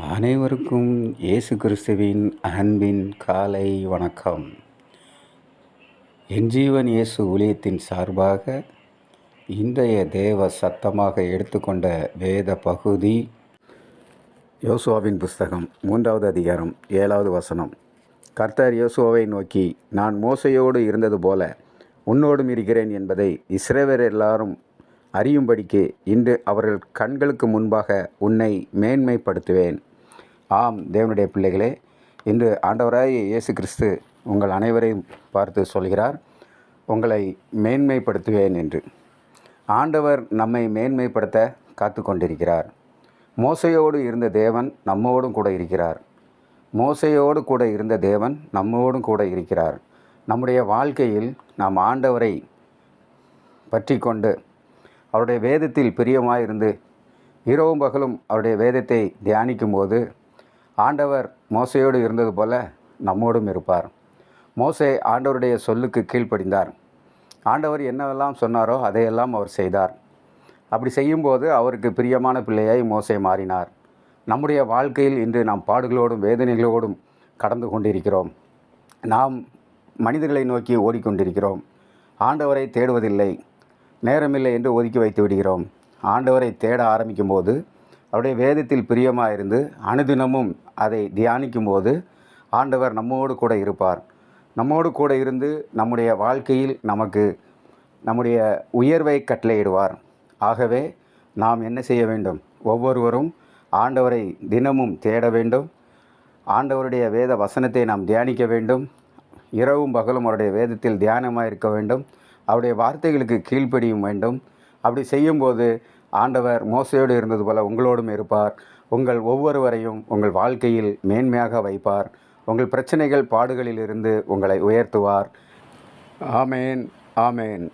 அனைவருக்கும் இயேசு கிறிஸ்துவின் அன்பின் காலை வணக்கம். என் ஜீவன் இயேசு ஊழியத்தின் சார்பாக இன்றைய தேவ சத்தமாக எடுத்துக்கொண்ட வேத பகுதி யோசுவாவின் புஸ்தகம் 3வது அதிகாரம் 7வது வசனம். கர்த்தர் யோசுவாவை நோக்கி, நான் மோசையோடு இருந்தது போல உன்னோடும் இருக்கிறேன் என்பதை இஸ்ரவேலர் எல்லாரும் அறியும்படிக்கு இன்று அவர்கள் கண்களுக்கு முன்பாக உன்னை மேன்மைப்படுத்துவேன். ஆம், தேவனுடைய பிள்ளைகளே, இன்று ஆண்டவராகிய இயேசு கிறிஸ்து உங்கள் அனைவரையும் பார்த்து சொல்கிறார், உங்களை மேன்மைப்படுத்துவேன் என்று. ஆண்டவர் நம்மை மேன்மைப்படுத்த காத்து கொண்டிருக்கிறார். மோசையோடு இருந்த தேவன் நம்மோடும் கூட இருக்கிறார். மோசையோடு கூட இருந்த தேவன் நம்மோடும் கூட இருக்கிறார். நம்முடைய வாழ்க்கையில் நாம் ஆண்டவரை பற்றி கொண்டு அவருடைய வேதத்தில் பிரியமாயிருந்து இரவும் பகலும் அவருடைய வேதத்தை தியானிக்கும் போது ஆண்டவர் மோசையோடு இருந்தது போல நம்மோடும் இருப்பார். மோசே ஆண்டவருடைய சொல்லுக்கு கீழ்ப்படிந்தார். ஆண்டவர் என்னவெல்லாம் சொன்னாரோ அதையெல்லாம் அவர் செய்தார். அப்படி செய்யும்போது அவருக்கு பிரியமான பிள்ளையாய் மோசே மாறினார். நம்முடைய வாழ்க்கையில் இன்று நாம் பாடுகளோடும் வேதனைகளோடும் கடந்து கொண்டிருக்கிறோம். நாம் மனிதர்களை நோக்கி ஓடிக்கொண்டிருக்கிறோம். ஆண்டவரை தேடுவதில்லை, நேரமில்லை என்று ஒதுக்கி வைத்து விடுகிறோம். ஆண்டவரை தேட ஆரம்பிக்கும் போது அவருடைய வேதத்தில் பிரியமாக இருந்து அனுதினமும் அதை தியானிக்கும் போது ஆண்டவர் நம்மோடு கூட இருப்பார். நம்மோடு கூட இருந்து நம்முடைய வாழ்க்கையில் நமக்கு நம்முடைய உயர்வை கட்டளையிடுவார். ஆகவே நாம் என்ன செய்ய வேண்டும்? ஒவ்வொருவரும் ஆண்டவரை தினமும் தேட வேண்டும். ஆண்டவருடைய வேத வசனத்தை நாம் தியானிக்க வேண்டும். இரவும் பகலும் அவருடைய வேதத்தில் தியானமாக இருக்க வேண்டும். அவருடைய வார்த்தைகளுக்கு கீழ்ப்படியும் வேண்டும். அப்படி செய்யும்போது ஆண்டவர் மோசையோடு இருந்தது போல உங்களோடும் இருப்பார். உங்கள் ஒவ்வொருவரையும் உங்கள் வாழ்க்கையில் மேன்மையாக வைப்பார். உங்கள் பிரச்சனைகள் பாடுகளிலிருந்து உங்களை உயர்த்துவார். ஆமேன், ஆமேன்.